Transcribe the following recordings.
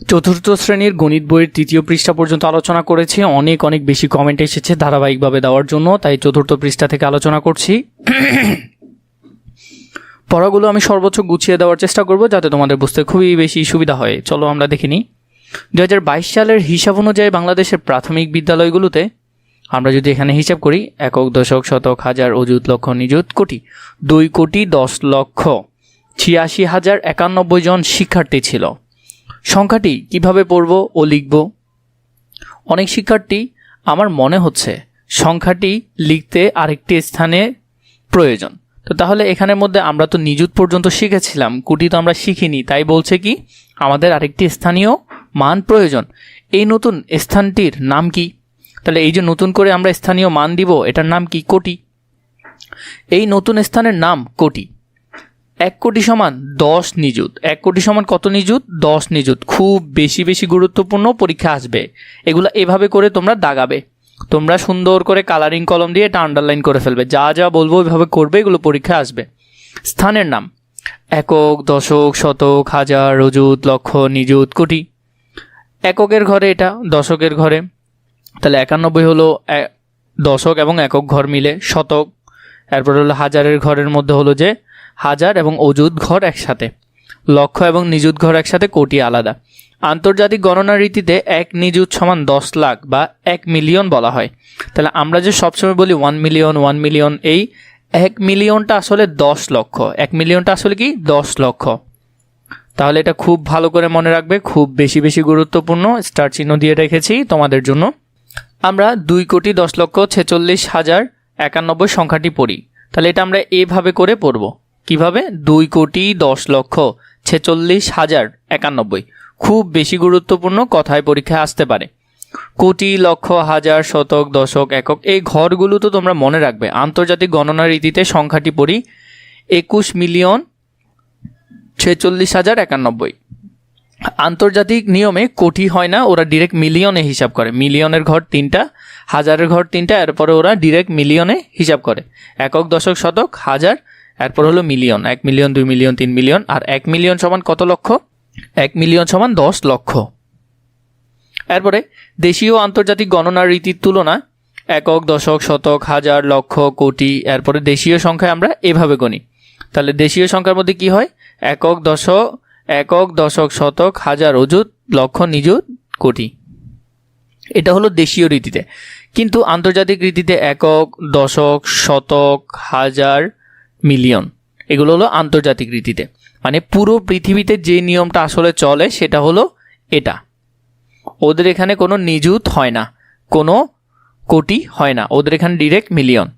চতুর্থ শ্রেণীর গণিত বইয়ের তৃতীয় পৃষ্ঠা পর্যন্ত আলোচনা করেছি। অনেক বেশি কমেন্ট এসেছে ধারাবাহিকভাবে দেওয়ার জন্য, তাই চতুর্থ পৃষ্ঠা থেকে আলোচনা করছি। পড়াগুলো আমি সর্বোচ্চ গুছিয়ে দেওয়ার চেষ্টা করব যাতে তোমাদের বুঝতে খুবই বেশি সুবিধা হয়। চলো আমরা দেখে নিই। 2022 সালের হিসাব অনুযায়ী বাংলাদেশের প্রাথমিক বিদ্যালয়গুলোতে আমরা যদি এখানে হিসাব করি, একক, দশক, শতক, হাজার, অযুত, লক্ষ, নিযুত, কোটি, 2,10,86,091 জন শিক্ষার্থী ছিল। সংখ্যাটি কিভাবে পড়ব ও লিখব? অনেক শিক্ষার্থী আমার মনে হচ্ছে সংখ্যাটি লিখতে আরেকটি স্থানে প্রয়োজন। তো তাহলে এখানের মধ্যে আমরা তো নিযুত পর্যন্ত শিখেছিলাম, কোটি তো আমরা শিখিনি, তাই বলছে কি আমাদের আরেকটি স্থানীয় মান প্রয়োজন। এই নতুন স্থানটির নাম কি? তাহলে এই যে নতুন করে আমরা স্থানীয় মান দিব, এটার নাম কি? কোটি। এই নতুন স্থানের নাম কোটি। 1 কোটি সমান 10 নিযুত। 1 কোটি সমান কত নিযুত? 10 নিযুত। খুব বেশি গুরুত্বপূর্ণ, পরীক্ষা আসবে এগুলা। এভাবে করে তোমরা দাগাবে, তোমরা সুন্দর করে কালারিং কলম দিয়ে এটা আন্ডারলাইন করে ফেলবে। যা বলবো ওইভাবে করবে, এগুলো পরীক্ষা আসবে। স্থানের নাম একক, দশক, শতক, হাজার, অযুত, লক্ষ, নিযুত, কোটি। এককের ঘরে এটা, দশকের ঘরে তাহলে 91 হলো দশক এবং একক ঘর মিলে শতক। এরপর হলো হাজারের ঘরের মধ্যে হলো যে হাজার এবং অযুত ঘর একসাথে, লক্ষ এবং নিযুত ঘর একসাথে, কোটি আলাদা। আন্তর্জাতিক গণনা রীতিতে 1 নিযুত সমান 10 লাখ বা 1 মিলিয়ন বলা হয়। তাহলে আমরা যে সবসময় বলি 1 মিলিয়ন, এই 1 মিলিয়নটা আসলে 10 লক্ষ। 1 মিলিয়নটা আসলে কি? 10 লক্ষ। তাহলে এটা খুব ভালো করে মনে রাখবে, খুব বেশি গুরুত্বপূর্ণ। স্টার চিহ্ন দিয়ে রেখেছি তোমাদের জন্য। আমরা 2,10,46,091 সংখ্যাটি পড়ি। তাহলে এটা আমরা এভাবে করে পড়ব। কিভাবে? 2,10,46,091। খুব বেশি গুরুত্বপূর্ণ, কথায় পরীক্ষায় আসতে পারে। কোটি, লক্ষ, হাজার, শতক, দশক, একক, এই ঘরগুলো তো তোমরা মনে রাখবে। আন্তর্জাতিক গণনা রীতিতে সংখ্যাটি পড়ি 21,46,091। আন্তর্জাতিক নিয়মে কোটি হয় না, ওরা ডিরেক্ট মিলিয়নে হিসাব করে। মিলিয়নের ঘর 3টা, হাজারের ঘর 3টা, এরপরে ওরা ডিরেক্ট মিলিয়নে হিসাব করে। একক, দশক, শতক, হাজার, এরপর হলো মিলিয়ন। 1 million, 2 million, 3 million. আর 1 মিলিয়ন সমান কত লক্ষ? 1 মিলিয়ন সমান 10 লক্ষ। এরপরে দেশীয় আন্তর্জাতিক গণনার রীতির তুলনা একক, দশক, শতক, হাজার, লক্ষ, কোটি। এরপরে দেশীয় সংখ্যায় আমরা এভাবে গণি। তাহলে দেশীয় সংখ্যার মধ্যে কি হয়? একক, দশক, শতক, হাজার, অযুত, লক্ষ, নিযুত, কোটি। এটা হলো দেশীয় রীতিতে। কিন্তু আন্তর্জাতিক রীতিতে একক, দশক, শতক, হাজার, মিলিয়ন, এগুলো হলো আন্তর্জাতিক রীতিতে। মানে পুরো পৃথিবীতে যে নিয়মটা আসলে চলে সেটা হলো এটা। ওদের এখানে কোনো নিযুত হয় না, কোনো কোটি হয় না, ওদের এখানে ডিরেক্ট মিলিয়ন।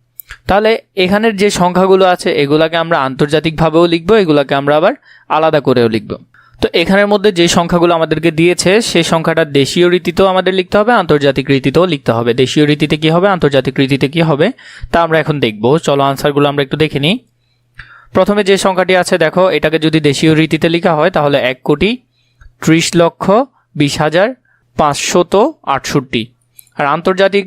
তাহলে এখানের যে সংখ্যাগুলো আছে এগুলাকে আমরা আন্তর্জাতিকভাবেও লিখবো, এগুলাকে আমরা আবার আলাদা করেও লিখব। তো এখানের মধ্যে যে সংখ্যাগুলো আমাদেরকে দিয়েছে সেই সংখ্যাটা দেশীয় রীতিতেও আমাদের লিখতে হবে, আন্তর্জাতিক রীতিতেও লিখতে হবে। দেশীয় রীতিতে কি হবে, আন্তর্জাতিক রীতিতে কি হবে, তা আমরা এখন দেখব। চলো আনসারগুলো আমরা একটু দেখে নিই। প্রথমে যে সংখ্যাটি আছে দেখো, এটাকে যদি দেশীয় রীতিতে লেখা হয় তাহলে 1,30,20,568। আর আন্তর্জাতিক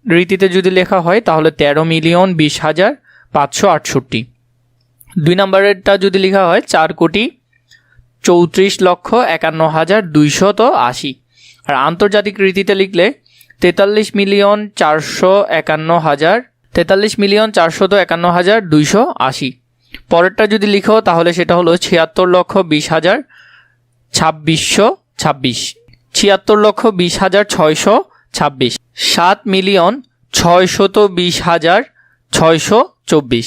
রীতিতে যদি লেখা হয় তাহলে 13,20,568। 2 নম্বরেরটা যদি লেখা হয় 4,34,51,280। আর আন্তর্জাতিক রীতিতে লিখলে 43,451,280। পরেরটা যদি লিখো তাহলে সেটা হলো 76,20,2626। 76,20,626। 7,620,624।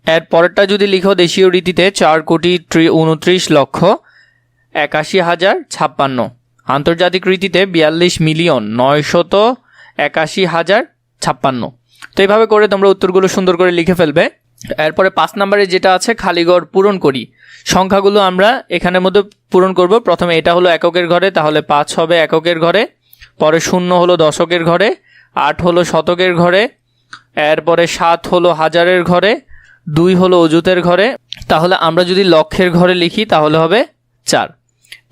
এর পরেরটা যদি লিখো দেশীয় রীতিতে 4,29,81,056। আন্তর্জাতিক রীতিতে 42,981,056। তো এইভাবে করে তোমরা উত্তরগুলো সুন্দর করে লিখে ফেলবে। এরপরে 5 নম্বরে যেটা আছে খালিঘর পূরণ করি। সংখ্যাগুলো আমরা এখানের মধ্যে পূরণ করব। প্রথমে এটা হলো এককের ঘরে, তাহলে 5 হবে এককের ঘরে। পরে 0 হলো দশকের ঘরে, 8 হলো শতকের ঘরে, এরপরে 7 হলো হাজারের ঘরে, 2 হলো অযুতের ঘরে। তাহলে আমরা যদি লক্ষের ঘরে লিখি তাহলে হবে 4।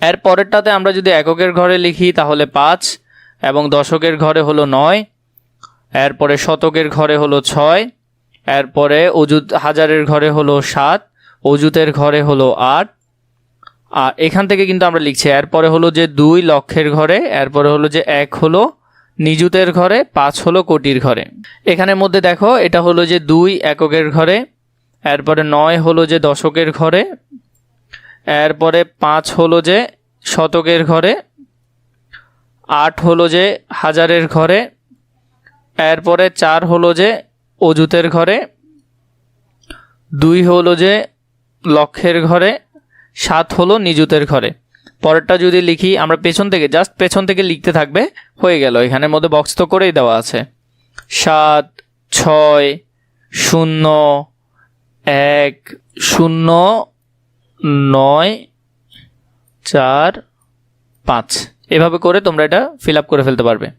এর পরেরটাতে আমরা যদি এককের ঘরে লিখি তাহলে 5 এবং দশকের ঘরে হলো 9। এরপরে শতকের ঘরে হলো 6। এরপরে অযুত হাজারের ঘরে হলো 7, অযুতের ঘরে হলো 8, আর এখান থেকে কিন্তু আমরা লিখছি এরপরে হলো যে 2 লক্ষের ঘরে, এরপরে হলো যে 1 হলো নিযুতের ঘরে, 5 হলো কোটির ঘরে। এখানের মধ্যে দেখো এটা হলো যে 2 এককের ঘরে, এরপরে 9 হলো যে দশকের ঘরে, এরপরে 5 হলো যে শতকের ঘরে, 8 হলো যে হাজারের ঘরে, এরপরে 4 হলো যে অযুতের ঘরে, 2 হলো যে লক্ষের ঘরে, 7 হলো নিযুতের ঘরে। পরেরটা যদি লিখি আমরা পেছন থেকে, জাস্ট পেছন থেকে লিখতে থাকবে, হয়ে গেল। এখানের মধ্যে বক্স তো করেই দেওয়া আছে। 7 6 0 1 0 9 4 5 এভাবে করে তোমরা এটা ফিল আপ করে ফেলতে পারবে।